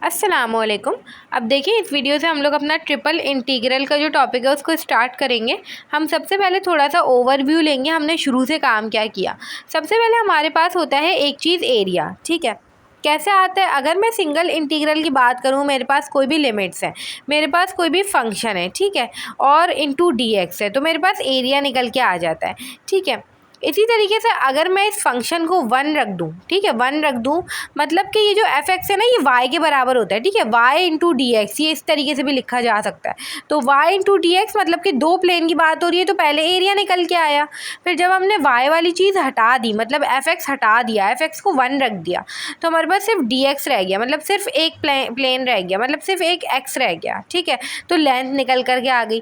अस्सलामुअलैकुम। अब देखिए, इस वीडियो से हम लोग अपना ट्रिपल इंटीग्रल का जो टॉपिक है उसको स्टार्ट करेंगे। हम सबसे पहले थोड़ा सा ओवरव्यू लेंगे, हमने शुरू से काम क्या किया। सबसे पहले हमारे पास होता है एक चीज़ एरिया, ठीक है। कैसे आता है? अगर मैं सिंगल इंटीग्रल की बात करूँ, मेरे पास कोई भी लिमिट्स है, मेरे पास कोई भी फंक्शन है, ठीक है, और इंटू डी एक्स है, तो मेरे पास एरिया निकल के आ जाता है, ठीक है। इसी तरीके से अगर मैं इस फंक्शन को 1 रख दूँ, ठीक है, 1 रख दूँ, मतलब कि ये जो एफ एक्स है ना, ये वाई के बराबर होता है, ठीक है। वाई इंटू डी एक्स, ये इस तरीके से भी लिखा जा सकता है। तो वाई इंटू डी एक्स मतलब कि दो प्लेन की बात हो रही है, तो पहले एरिया निकल के आया। फिर जब हमने वाई वाली चीज़ हटा दी, मतलब एफ एक्स हटा दिया, एफ एक्स को 1 रख दिया, तो हमारे पास सिर्फ डी एक्स रह गया, मतलब सिर्फ एक प्लेन रह गया, मतलब सिर्फ एक एक्स रह गया, ठीक है। तो लेंथ निकल करके आ गई।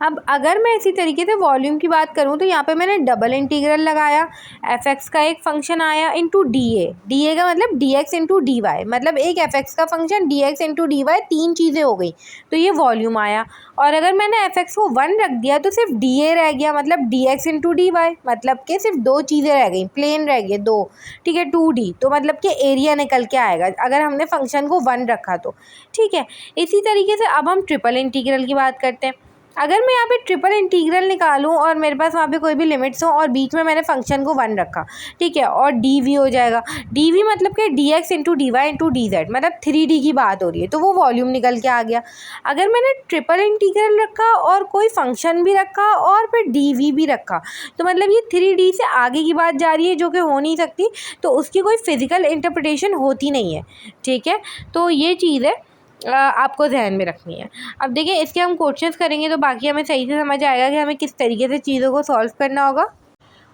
अब अगर मैं इसी तरीके से वॉल्यूम की बात करूँ, तो यहाँ पे मैंने डबल इंटीग्रल लगाया, एफ एक्स का एक फंक्शन आया इंटू डी ए का मतलब D X into D Y, मतलब एक एफ एक्स का function D X into D Y, 3 चीज़ें हो गई, तो ये वॉल्यूम आया। और अगर मैंने एफ एक्स को 1 रख दिया, तो सिर्फ डी ए रह गया, मतलब D X into D Y, मतलब कि सिर्फ 2 चीज़ें रह गई, प्लेन रह गए 2, ठीक है, 2D, तो मतलब कि एरिया निकल के आएगा अगर हमने फंक्शन को 1 रखा तो, ठीक है। इसी तरीके से अब हम ट्रिपल इंटीग्रल की बात करते हैं। अगर मैं यहाँ पे ट्रिपल इंटीग्रल निकालूं और मेरे पास वहाँ पे कोई भी लिमिट्स हो और बीच में मैंने फंक्शन को 1 रखा, ठीक है, और डी वी हो जाएगा। डी वी मतलब कि D X into D Y into D Z, मतलब 3D की बात हो रही है, तो वो वॉल्यूम निकल के आ गया। अगर मैंने ट्रिपल इंटीग्रल रखा और कोई फंक्शन भी रखा और फिर डी वी भी रखा, तो मतलब ये 3D से आगे की बात जा रही है, जो कि हो नहीं सकती, तो उसकी कोई फिजिकल इंटरप्रिटेशन होती नहीं है, ठीक है। तो ये चीज़ है, आपको ध्यान में रखनी है। अब देखिए, इसके हम क्वेश्चंस करेंगे तो बाकी हमें सही से समझ आएगा कि हमें किस तरीके से चीज़ों को सॉल्व करना होगा।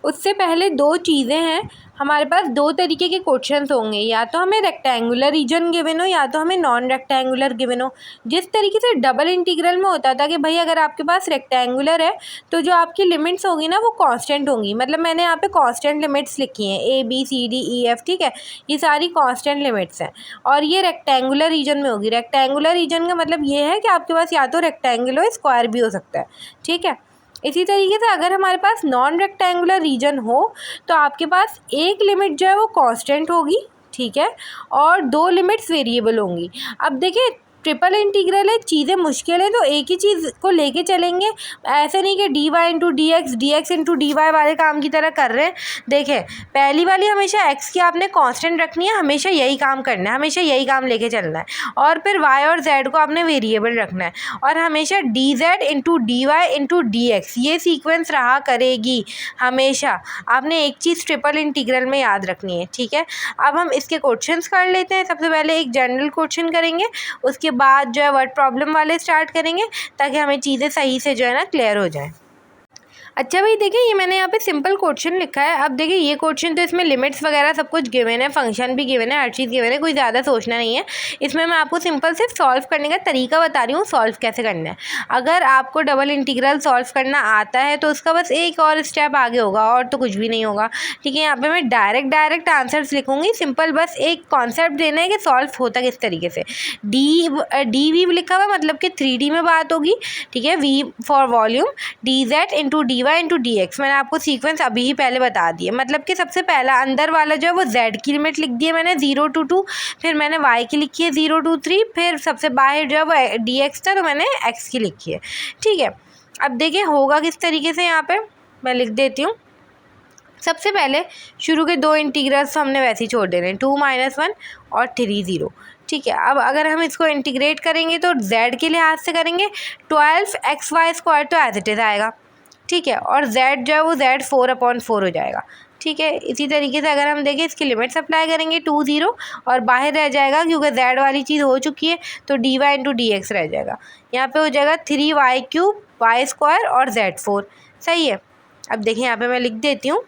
उससे पहले 2 चीज़ें हैं, हमारे पास 2 तरीके के क्वेश्चंस होंगे, या तो हमें रेक्टेंगुलर रीजन गिवन हो या तो हमें नॉन रेक्टेंगुलर गिवन हो। जिस तरीके से डबल इंटीग्रल में होता था कि भाई अगर आपके पास रेक्टेंगुलर है तो जो आपकी लिमिट्स होगी ना वो कांस्टेंट होंगी, मतलब मैंने यहाँ पे कांस्टेंट लिमिट्स लिखी हैं A B C D E F, ठीक है, ये सारी कांस्टेंट लिमिट्स हैं। और ये रेक्टेंगुलर रीजन में होगी। रेक्टेंगुलर रीजन का मतलब ये है कि आपके पास या तो रेक्टेंगल हो, स्क्वायर भी हो सकता है, ठीक है। इसी तरीके से अगर हमारे पास नॉन रेक्टेंगुलर रीजन हो तो आपके पास एक लिमिट जो है वो कांस्टेंट होगी, ठीक है, और 2 लिमिट्स वेरिएबल होंगी। अब देखिए, ट्रिपल इंटीग्रल है, चीज़ें मुश्किल है, तो एक ही चीज़ को लेके चलेंगे, ऐसे नहीं कि D Y into D X into D Y वाले काम की तरह कर रहे हैं। देखें, पहली वाली हमेशा एक्स की आपने कांस्टेंट रखनी है, हमेशा यही काम करना है, हमेशा यही काम लेके चलना है, और फिर वाई और जेड को आपने वेरिएबल रखना है, और हमेशा D Z into D Y into D X, ये सीक्वेंस रहा करेगी हमेशा। आपने एक चीज़ ट्रिपल इंटीग्रल में याद रखनी है, ठीक है। अब हम इसके क्वेश्चंस कर लेते हैं। सबसे पहले एक जनरल क्वेश्चन करेंगे, उसके बाद जो है वर्ड प्रॉब्लम वाले स्टार्ट करेंगे, ताकि हमें चीज़ें सही से जो है ना क्लियर हो जाए। अच्छा भाई, देखिए ये मैंने यहाँ पे सिंपल क्वेश्चन लिखा है। अब देखिए, ये क्वेश्चन तो इसमें लिमिट्स वगैरह सब कुछ गिवन है, फंक्शन भी गिवन है, हर चीज़ गिवन है, कोई ज़्यादा सोचना नहीं है। इसमें मैं आपको सिंपल सिर्फ सॉल्व करने का तरीका बता रही हूँ, सॉल्व कैसे करना है। अगर आपको डबल इंटीग्रल सॉल्व करना आता है तो उसका बस एक और स्टेप आगे होगा, और तो कुछ भी नहीं होगा, ठीक है। यहाँ पर मैं डायरेक्ट आंसर्स लिखूँगी, सिंपल बस एक कॉन्सेप्ट देना है कि सॉल्व होता किस तरीके से। डी वी लिखा हुआ मतलब कि 3D में बात होगी, ठीक है। V for volume, D Z into D Y into D X, मैंने आपको सीक्वेंस अभी ही पहले बता दिए, मतलब कि सबसे पहला अंदर वाला जो है वो जेड की लिमिट लिख दी है मैंने 0 to 2, फिर मैंने वाई की लिखी है 0 to 3, फिर सबसे बाहर जो है वो डी एक्स था तो मैंने एक्स की लिखी है, ठीक है। अब देखिए होगा किस तरीके से, यहाँ पे मैं लिख देती हूँ। सबसे पहले शुरू के 2 इंटीग्रल्स हमने वैसे ही छोड़ देने, 2 - 1 और 3 0, ठीक है। अब अगर हम इसको इंटीग्रेट करेंगे तो z के लिहाज से करेंगे, 12xy² तो एज इट इज़ आएगा, ठीक है, और z जो है वो z 4/4 हो जाएगा, ठीक है। इसी तरीके से अगर हम देखें, इसकी लिमिट्स अप्लाई करेंगे 2 0, और बाहर रह जाएगा क्योंकि z वाली चीज़ हो चुकी है, तो dy इंटू डी एक्स रह जाएगा। यहाँ पे हो जाएगा 3y³ y² और z4, सही है। अब देखिए यहाँ पे मैं लिख देती हूँ,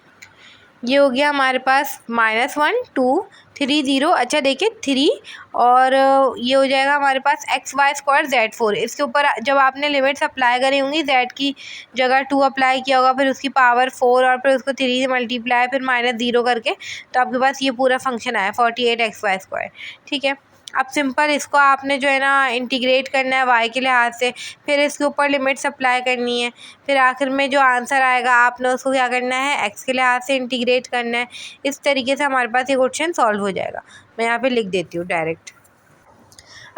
ये हो गया हमारे पास -1 2 3 0। अच्छा देखिए 3, और ये हो जाएगा हमारे पास xy² z4। इसके ऊपर जब आपने लिमिट्स अप्लाई करी होंगी, z की जगह 2 अप्लाई किया होगा, फिर उसकी पावर 4 और फिर उसको 3 से मल्टीप्लाई, फिर -0 करके, तो आपके पास ये पूरा फंक्शन आया 48xy², ठीक है। अब सिंपल इसको आपने जो है ना इंटीग्रेट करना है y के लिहाज से, फिर इसके ऊपर लिमिट्स अप्लाई करनी है, फिर आखिर में जो आंसर आएगा आपने उसको क्या करना है, x के लिहाज से इंटीग्रेट करना है। इस तरीके से हमारे पास ये क्वेश्चन सॉल्व हो जाएगा। मैं यहाँ पे लिख देती हूँ डायरेक्ट।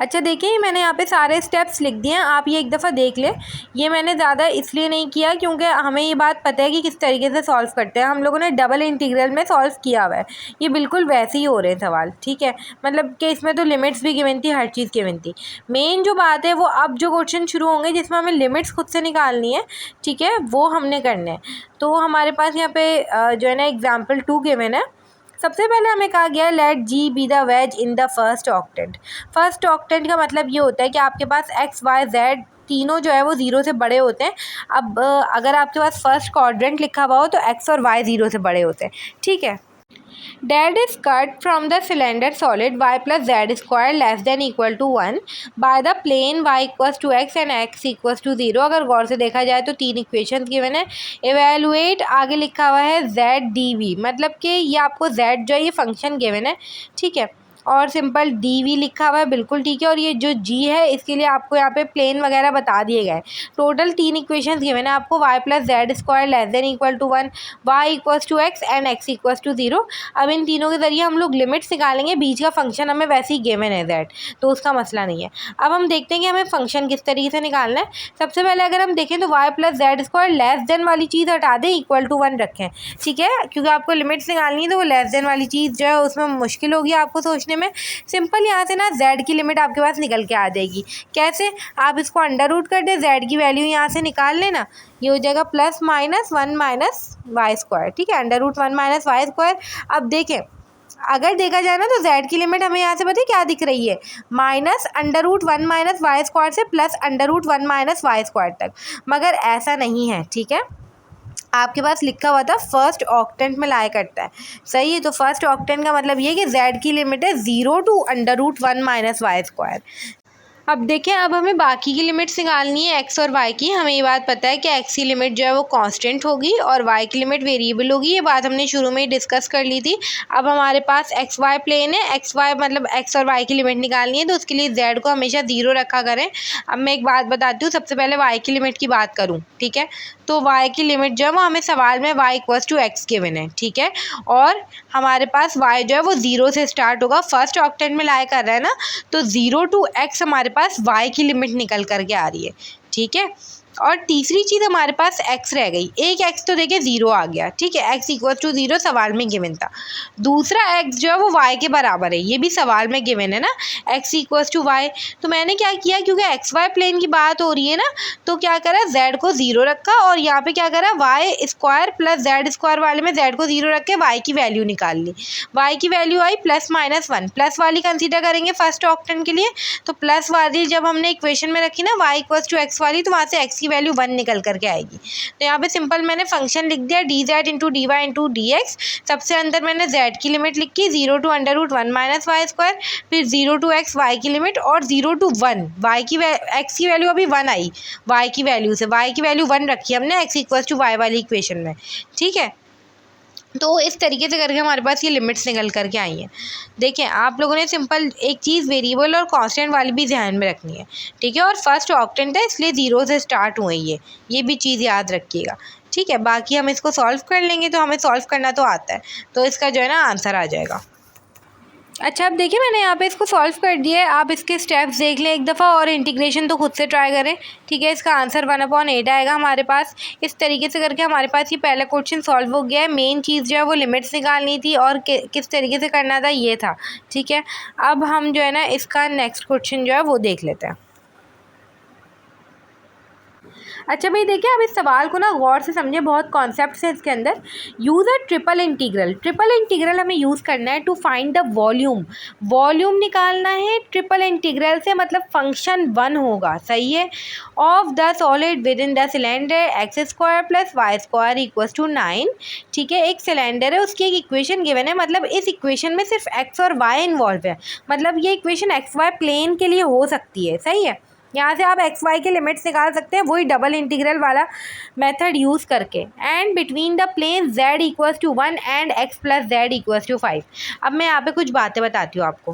अच्छा देखिए, मैंने यहाँ पे सारे स्टेप्स लिख दिए हैं, आप ये एक दफ़ा देख लें। ये मैंने ज़्यादा इसलिए नहीं किया क्योंकि हमें ये बात पता है कि किस तरीके से सॉल्व करते हैं। हम लोगों ने डबल इंटीग्रल में सॉल्व किया हुआ है, ये बिल्कुल वैसे ही हो रहे हैं सवाल, ठीक है। मतलब कि इसमें तो लिमिट्स भी गिवन थी, हर चीज़ गिवन थी। मेन जो बात है वो अब जो क्वेश्चन शुरू होंगे जिसमें हमें लिमिट्स खुद से निकालनी है, ठीक है, वो हमने करने हैं। तो हमारे पास यहाँ पे जो है ना एग्जाम्पल 2 गिवन है। सबसे पहले हमें कहा गया है let G be the wedge in the first octant. First octant का मतलब ये होता है कि आपके पास एक्स वाई जेड तीनों जो है वो ज़ीरो से बड़े होते हैं। अब अगर आपके पास फर्स्ट क्वाड्रेंट लिखा हुआ हो तो एक्स और वाई ज़ीरो से बड़े होते हैं, ठीक है। That is cut from the cylinder solid y plus z square less than equal to 1 by the plane y equals to x and x equals to 0। अगर गौर से देखा जाए तो 3 इक्वेशंस गिवन है। एवेलुएट आगे लिखा हुआ है z dv, मतलब कि ये आपको z जो है ये फंक्शन गिवन है, ठीक है, और सिंपल dv लिखा हुआ है, बिल्कुल ठीक है। और ये जो g है इसके लिए आपको यहाँ पे प्लेन वगैरह बता दिए गए। टोटल 3 इक्वेशंस गिवन है आपको, y plus Z square less than equal to 1, y equals to x and x equals to 0। अब इन तीनों के ज़रिए हम लोग लिमिट्स निकालेंगे। बीच का फंक्शन हमें वैसे ही गिवन है z, तो उसका मसला नहीं है। अब हम देखते हैं कि हमें फंक्शन किस तरीके से निकालना है। सबसे पहले अगर हम देखें तो y plus Z square less then वाली चीज़ हटा दें, इक्वल टू 1 रखें, ठीक है, क्योंकि आपको लिमिट्स निकालनी है तो वो लेस देन वाली चीज़ जो है उसमें मुश्किल होगी आपको सोचने में। सिंपल यहाँ से ना z की लिमिट आपके पास निकल के आ जाएगी। कैसे? आप इसको अंडर रूट कर दें, z की वैल्यू यहाँ से निकाल लेना, ये हो जाएगा plus minus 1 minus Y square, ठीक है, under root 1 minus Y square. अब देखें, अगर देखा जाए ना तो z की लिमिट हमें यहाँ से पता है क्या दिख रही है, minus under root 1 minus Y square से plus under root 1 minus Y square तक, मगर ऐसा नहीं है, ठीक है। आपके पास लिखा हुआ था फर्स्ट ऑक्टेंट में लाया करता है, सही है। तो फर्स्ट ऑक्टेंट का मतलब ये कि z की लिमिट है 0 to under root 1 minus Y square. अब देखें, अब हमें बाकी की लिमिट्स निकालनी है x और y की। हमें ये बात पता है कि x की लिमिट जो है वो कांस्टेंट होगी और y की लिमिट वेरिएबल होगी, ये बात हमने शुरू में ही डिस्कस कर ली थी। अब हमारे पास एक्स वाई प्लेन है, एक्स वाई मतलब x और y की लिमिट निकालनी है, तो उसके लिए z को हमेशा 0 रखा करें। अब मैं एक बात बताती हूँ, सबसे पहले y की लिमिट की बात करूँ, ठीक है, तो y की लिमिट जो है वो हमें सवाल में y equals to x given है, ठीक है, और हमारे पास y जो है वो 0 से स्टार्ट होगा, फर्स्ट ऑक्टेंट में लाया कर रहा है ना, तो 0 टू x हमारे पास y की लिमिट निकल करके आ रही है, ठीक है। और तीसरी चीज़ हमारे पास x रह गई, एक x तो देखिए 0 आ गया, ठीक है, x इक्वल टू 0 सवाल में गिवन था। दूसरा x जो है वो y के बराबर है, ये भी सवाल में गिवन है ना, x इक्वल टू y। तो मैंने क्या किया, क्योंकि एक्स वाई प्लेन की बात हो रही है ना, तो क्या करा, z को 0 रखा और यहाँ पे क्या करा, y square plus Z square वाले में z को 0 रख के y की वैल्यू निकाल ली। y की वैल्यू आई प्लस माइनस 1, प्लस वाली कंसीडर करेंगे फर्स्ट ऑक्टेंट के लिए, तो प्लस वाली जब हमने इक्वेशन में रखी ना y इक्वल टू एक्स वाली, तो वहाँ से x की वैल्यू 1 निकल करके आएगी। तो यहाँ पे सिंपल मैंने फंक्शन लिख दिया D Z into D Y into D X. सबसे अंदर मैंने z की लिमिट लिखी 0 to under root 1 minus Y square, फिर 0 टू x y की लिमिट और 0 टू 1 y की x की वैल्यू अभी 1 आई y की वैल्यू से, y की वैल्यू 1 रखी हमने x इक्वल टू y वाली इक्वेशन में, ठीक है। तो इस तरीके से करके हमारे पास ये लिमिट्स निकल करके आई हैं। देखें, आप लोगों ने सिंपल एक चीज़ वेरिएबल और कांस्टेंट वाली भी ध्यान में रखनी है, ठीक है, और फर्स्ट ऑक्टेंट है इसलिए 0 से स्टार्ट हुए ये भी चीज़ याद रखिएगा, ठीक है। बाकी हम इसको सॉल्व कर लेंगे, तो हमें सॉल्व करना तो आता है, तो इसका जो है ना आंसर आ जाएगा। अच्छा, अब देखिए मैंने यहाँ पे इसको सॉल्व कर दिया है, आप इसके स्टेप्स देख लें एक दफ़ा और इंटीग्रेशन तो खुद से ट्राई करें, ठीक है। इसका आंसर 1/8 आएगा हमारे पास। इस तरीके से करके हमारे पास ये पहला क्वेश्चन सॉल्व हो गया है। मेन चीज़ जो है वो लिमिट्स निकालनी थी और किस तरीके से करना था ये था, ठीक है। अब हम जो है ना इसका नेक्स्ट क्वेश्चन जो है वो देख लेते हैं। अच्छा भाई देखिए, अब इस सवाल को ना गौर से समझे, बहुत कॉन्सेप्ट्स हैं इसके अंदर। Use a triple integral, triple integral हमें यूज़ करना है to find the volume, volume निकालना है ट्रिपल इंटीग्रल से, मतलब फंक्शन 1 होगा, सही है, of the solid within the cylinder X square plus Y square equals to 9, ठीक है। एक सिलेंडर है, उसकी एक इक्वेशन गिवन है, मतलब इस इक्वेशन में सिर्फ एक्स और वाई इन्वॉल्व है, मतलब ये इक्वेशन एक्स वाई प्लेन के लिए हो सकती है, सही है। यहाँ से आप एक्स वाई के लिमिट्स निकाल सकते हैं, वही डबल इंटीग्रल वाला मेथड यूज़ करके। And between the plane z equals to 1 and x plus Z equals to 5। अब मैं यहाँ पे कुछ बातें बताती हूँ आपको।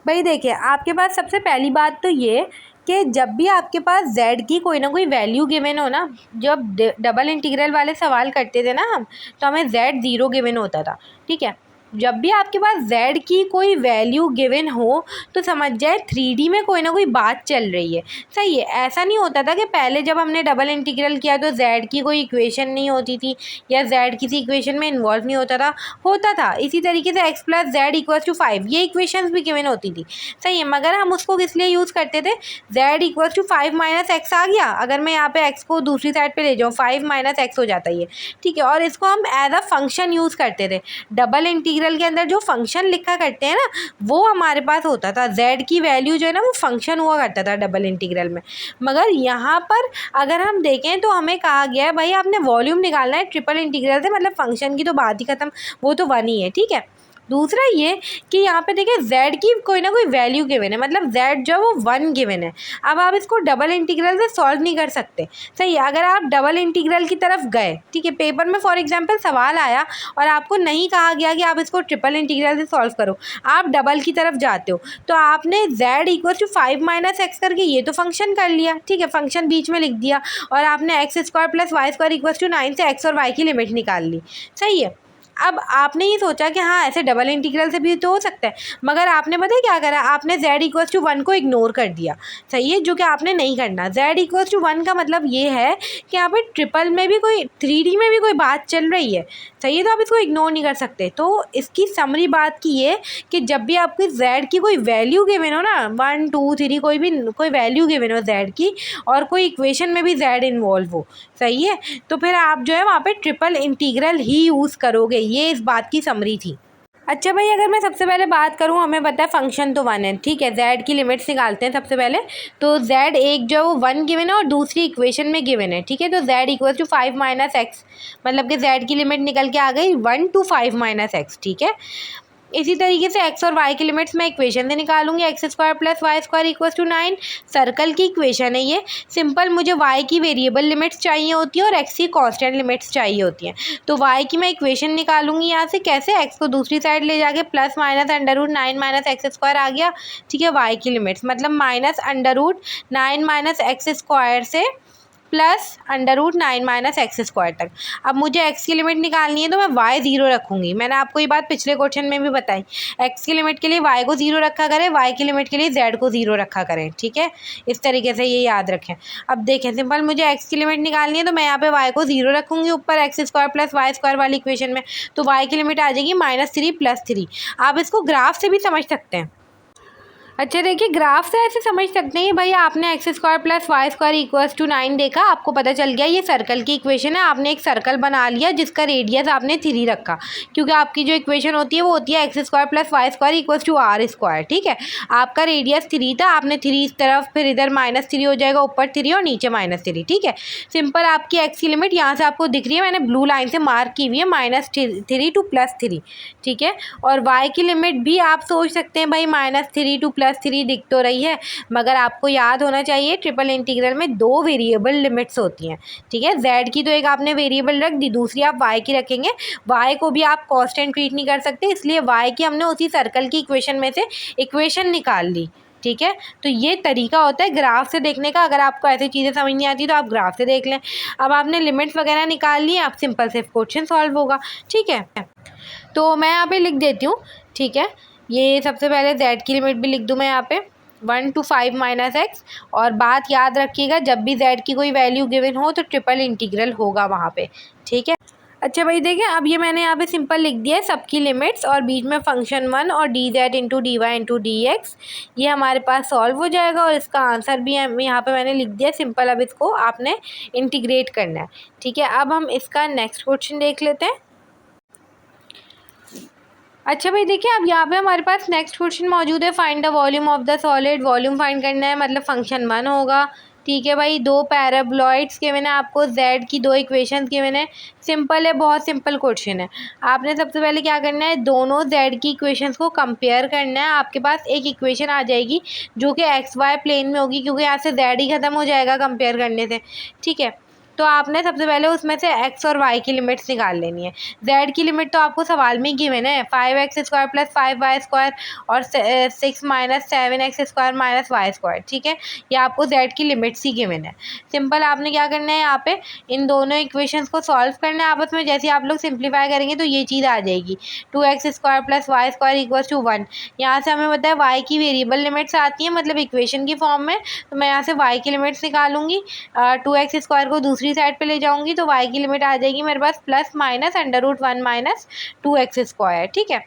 भाई देखिए, आपके पास सबसे पहली बात तो ये कि जब भी आपके पास z की कोई ना कोई वैल्यू गिवन हो ना, जब डबल इंटीग्रल वाले सवाल करते थे ना हम, तो हमें z 0 गिवन होता था, ठीक है। जब भी आपके पास z की कोई वैल्यू गिवन हो तो समझ जाए 3D में कोई ना कोई बात चल रही है। सही है, ऐसा नहीं होता था कि पहले जब हमने डबल इंटीग्रल किया तो z की कोई इक्वेशन नहीं होती थी या z किसी इक्वेशन में इन्वॉल्व नहीं होता था। इसी तरीके से x + z = 5 ये इक्वेशंस भी गिवन होती थी। सही है, मगर हम उसको किस लिए यूज़ करते थे, z = 5 - x आ गया, अगर मैं यहाँ पे x को दूसरी साइड पे ले जाऊँ 5 - x हो जाता है ये, ठीक है। और इसको हम एज अ फंक्शन यूज़ करते थे। डबल इंटीग्रल के अंदर जो फंक्शन लिखा करते हैं ना, वो हमारे पास होता था। z की वैल्यू जो है ना वो फंक्शन हुआ करता था डबल इंटीग्रल में। मगर यहाँ पर अगर हम देखें तो हमें कहा गया है भाई आपने वॉल्यूम निकालना है ट्रिपल इंटीग्रल से, मतलब फंक्शन की तो बात ही खत्म, वो तो 1 ही है, ठीक है। दूसरा ये कि यहाँ पे देखिए z की कोई ना कोई वैल्यू गिवन है, मतलब z जो है वो 1 गिवन है। अब आप इसको डबल इंटीग्रल से सॉल्व नहीं कर सकते। सही है, अगर आप डबल इंटीग्रल की तरफ गए, ठीक है, पेपर में फॉर एग्जांपल सवाल आया और आपको नहीं कहा गया कि आप इसको ट्रिपल इंटीग्रल से सॉल्व करो, आप डबल की तरफ जाते हो तो आपने z = 5 - x करके ये तो फंक्शन कर लिया, ठीक है, फंक्शन बीच में लिख दिया और आपने x² + y² = 9 से x और y की लिमिट निकाल ली। सही है, अब आपने ये सोचा कि हाँ ऐसे डबल इंटीग्रल से भी तो हो सकता है, मगर आपने पता है क्या करा, आपने z = 1 को इग्नोर कर दिया। सही है, जो कि आपने नहीं करना। z = 1 का मतलब ये है कि यहाँ पे ट्रिपल में भी कोई 3D में भी कोई बात चल रही है। सही है, तो आप इसको इग्नोर नहीं कर सकते। तो इसकी समरी बात की ये कि जब भी आपकी z की कोई वैल्यू गिवन हो ना, 1 2 3 कोई वैल्यू गिवन हो z की और कोई इक्वेशन में भी z इन्वॉल्व हो, सही है, तो फिर आप जो है वहाँ पे ट्रिपल इंटीग्रल ही यूज़ करोगे। ये इस बात की समरी थी। अच्छा भाई, अगर मैं सबसे पहले बात करूँ, हमें पता है फंक्शन तो 1 है, ठीक है, z की लिमिट्स निकालते हैं सबसे पहले। तो z एक जो है वो 1 गिवन है और दूसरी इक्वेशन में गिवन है, ठीक है। तो z = 5 - x, मतलब कि z की लिमिट निकल के आ गई 1 to 5 - x, ठीक है। इसी तरीके से x और y की लिमिट्स मैं इक्वेशन से निकालूंगी, x² + y² = 9। सर्कल की इक्वेशन है ये, सिंपल मुझे y की वेरिएबल लिमिट्स चाहिए होती है और x की कांस्टेंट लिमिट्स चाहिए होती हैं। तो y की मैं इक्वेशन निकालूंगी यहाँ से, कैसे, x को दूसरी साइड ले जाके +-√9 - x² आ गया, ठीक है। y की लिमिट्स मतलब -√9 - x² से +√9 - x² तक। अब मुझे x की लिमिट निकालनी है तो मैं y 0 रखूँगी। मैंने आपको ये बात पिछले क्वेश्चन में भी बताई, x की लिमिट के लिए y को 0 रखा करें, y की लिमिट के लिए z को 0 रखा करें, ठीक है। इस तरीके से ये याद रखें। अब देखें, सिंपल मुझे x की लिमिट निकालनी है तो मैं यहाँ पे y को 0 रखूँगी ऊपर x² + y² वाली इक्वेशन में, तो y की लिमिट आ जाएगी -3 + 3। आप इसको ग्राफ से भी समझ सकते हैं। अच्छा देखिए, ग्राफ से ऐसे समझ सकते हैं भाई, आपने x² + y² = 9 देखा, आपको पता चल गया ये सर्कल की इक्वेशन है। आपने एक सर्कल बना लिया जिसका रेडियस आपने 3 रखा, क्योंकि आपकी जो इक्वेशन होती है वो होती है x² + y² = r², ठीक है। आपका रेडियस 3 था, आपने 3 इस तरफ, फिर इधर -3 हो जाएगा, ऊपर 3 और नीचे -3, ठीक है। सिंपल आपकी x की लिमिट यहाँ से आपको दिख रही है, मैंने ब्लू लाइन से मार्क की हुई है, -3 to +3, ठीक है। और y की लिमिट भी आप सोच सकते हैं भाई, -3 to +3 दिख तो रही है, मगर आपको याद होना चाहिए ट्रिपल इंटीग्रल में 2 वेरिएबल लिमिट्स होती हैं, ठीक है। z की तो एक आपने वेरिएबल रख दी, दूसरी आप y की रखेंगे। y को भी आप कांस्टेंट ट्रीट नहीं कर सकते, इसलिए y की हमने उसी सर्कल की इक्वेशन में से इक्वेशन निकाल ली, ठीक है। तो ये तरीका होता है ग्राफ से देखने का। अगर आपको ऐसी चीज़ें समझ नहीं आती तो आप ग्राफ से देख लें। अब आपने लिमिट्स वगैरह निकाल ली, आप सिंपल से क्वेश्चन सॉल्व होगा, ठीक है। तो मैं यहाँ पे लिख देती हूँ, ठीक है। ये सबसे पहले z की लिमिट भी लिख दूँ मैं यहाँ पे, 1 to 5 - x। और बात याद रखिएगा, जब भी z की कोई वैल्यू गिवन हो तो ट्रिपल इंटीग्रल होगा वहाँ पे, ठीक है। अच्छा भाई देखिए, अब ये मैंने यहाँ पे सिंपल लिख दिया है सबकी लिमिट्स और बीच में फंक्शन 1 और dz × dy × dx, ये हमारे पास सॉल्व हो जाएगा और इसका आंसर भी यहाँ पे मैंने लिख दिया सिंपल। अब इसको आपने इंटीग्रेट करना है, ठीक है। अब हम इसका नेक्स्ट क्वेश्चन देख लेते हैं। अच्छा भाई देखिए, अब यहाँ पे हमारे पास नेक्स्ट क्वेश्चन मौजूद है, find the volume of the solid. Volume find करना है, मतलब फंक्शन 1 होगा, ठीक है भाई। 2 पैराबोलॉइड्स गिवन है आपको, z की 2 इक्वेशंस गिवन है। सिंपल है, बहुत सिंपल क्वेश्चन है। आपने सबसे पहले क्या करना है, दोनों z की इक्वेशंस को कंपेयर करना है। आपके पास एक इक्वेशन आ जाएगी जो कि xy प्लेन में होगी, क्योंकि यहाँ से z ही ख़त्म हो जाएगा कंपेयर करने से, ठीक है। तो आपने सबसे पहले उसमें से x और y की लिमिट्स निकाल लेनी है। z की लिमिट तो आपको सवाल में गिवन है, 5x² + 5y² और 6 - 7x² - y², ठीक है। ये आपको z की लिमिट्स ही गिवन है। सिंपल आपने क्या करना है, यहाँ पे इन दोनों इक्वेशंस को सॉल्व करना है आपस में। जैसे आप लोग सिंप्लीफाई करेंगे तो ये चीज़ आ जाएगी, 2x² + y² = 1। यहाँ से हमें पता है y की वेरिएबल लिमिट्स आती हैं, मतलब इक्वेशन की फॉर्म में। तो मैं यहाँ से y की लिमिट्स निकालूंगी, 2x² को दूसरी साइड पे ले जाऊंगी तो y की लिमिट आ जाएगी मेरे पास +√1 - 2x², ठीक है।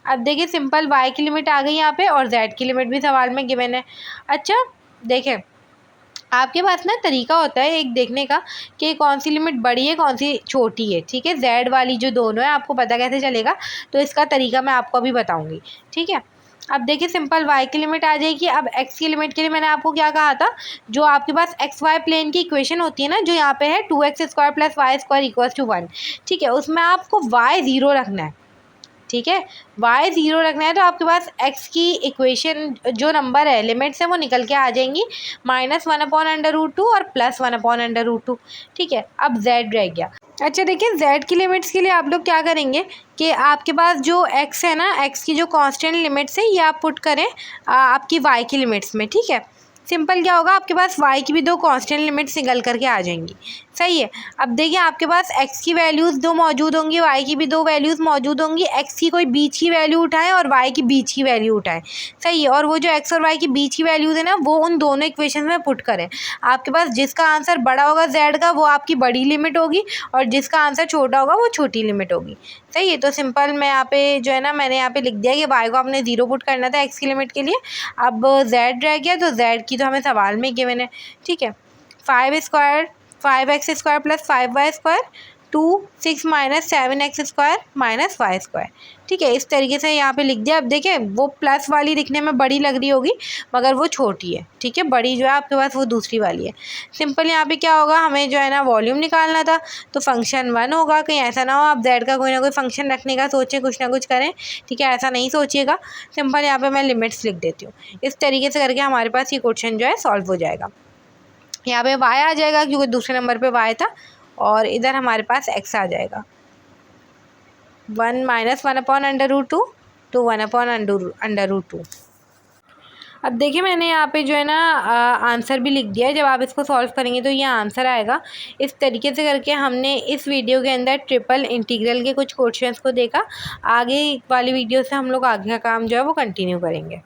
अब देखिए सिंपल y की लिमिट आ गई यहाँ पे और z की लिमिट भी सवाल में गिवन है। अच्छा देखें, आपके पास ना तरीका होता है एक देखने का कि कौन सी लिमिट बड़ी है कौन सी छोटी है, ठीक है। z वाली जो दोनों है आपको पता कैसे चलेगा, तो इसका तरीका मैं आपको अभी बताऊंगी, ठीक है। अब देखिए सिंपल y की लिमिट आ जाएगी। अब x की लिमिट के लिए मैंने आपको क्या कहा था, जो आपके पास एक्स वाई प्लेन की इक्वेशन होती है ना, जो यहाँ पे है 2x² + y² = 1, ठीक है। उसमें आपको y 0 रखना है, ठीक है। y 0 रखना है तो आपके पास x की इक्वेशन जो नंबर है लिमिट्स है वो निकल के आ जाएंगी, -1/√2 और +1/√2, ठीक है। अब z रह गया। अच्छा देखिए z की लिमिट्स के लिए आप लोग क्या करेंगे कि आपके पास जो x है ना, x की जो कांस्टेंट लिमिट्स है ये आप पुट करें आपकी y की लिमिट्स में, ठीक है। सिंपल क्या होगा, आपके पास y की भी दो कांस्टेंट लिमिट्स निकल करके आ जाएंगी, सही है। अब देखिए आपके पास x की वैल्यूज़ दो मौजूद होंगी, y की भी दो वैल्यूज़ मौजूद होंगी। x की कोई बीच की वैल्यू उठाएं और y की बीच की वैल्यू उठाएं, सही है। और वो जो x और y की बीच की वैल्यूज़ है ना, वो उन दोनों इक्वेशन में पुट करें। आपके पास जिसका आंसर बड़ा होगा z का वो आपकी बड़ी लिमिट होगी और जिसका आंसर छोटा होगा वो छोटी लिमिट होगी, सही है। तो सिंपल मैं यहाँ पे जो है ना, मैंने यहाँ पे लिख दिया कि y को आपने 0 पुट करना था x की लिमिट के लिए। अब z रह गया, तो z की तो हमें सवाल में गिवन है, ठीक है। 5x² + 5y², 2 6 - 7x² - y², ठीक है। इस तरीके से यहाँ पे लिख दिया। अब देखिए वो प्लस वाली दिखने में बड़ी लग रही होगी मगर वो छोटी है, ठीक है। बड़ी जो है आपके पास वो दूसरी वाली है। सिंपल यहाँ पे क्या होगा, हमें जो है ना वॉल्यूम निकालना था, तो फंक्शन 1 होगा। कहीं ऐसा ना हो आप z का कोई ना कोई फंक्शन रखने का सोचें, कुछ ना कुछ करें, ठीक है, ऐसा नहीं सोचिएगा। सिंपल यहाँ पे मैं लिमिट्स लिख देती हूँ। इस तरीके से करके हमारे पास ये क्वेश्चन जो है सॉल्व हो जाएगा। यहाँ पे y आ जाएगा क्योंकि दूसरे नंबर पे y था, और इधर हमारे पास x आ जाएगा, 1 - 1/√2 तो 1/√2। अब देखिए मैंने यहाँ पे जो है ना आंसर भी लिख दिया है। जब आप इसको सॉल्व करेंगे तो ये आंसर आएगा। इस तरीके से करके हमने इस वीडियो के अंदर ट्रिपल इंटीग्रल के कुछ क्वेश्चंस को देखा। आगे वाली वीडियो से हम लोग आगे का काम जो है वो कंटिन्यू करेंगे।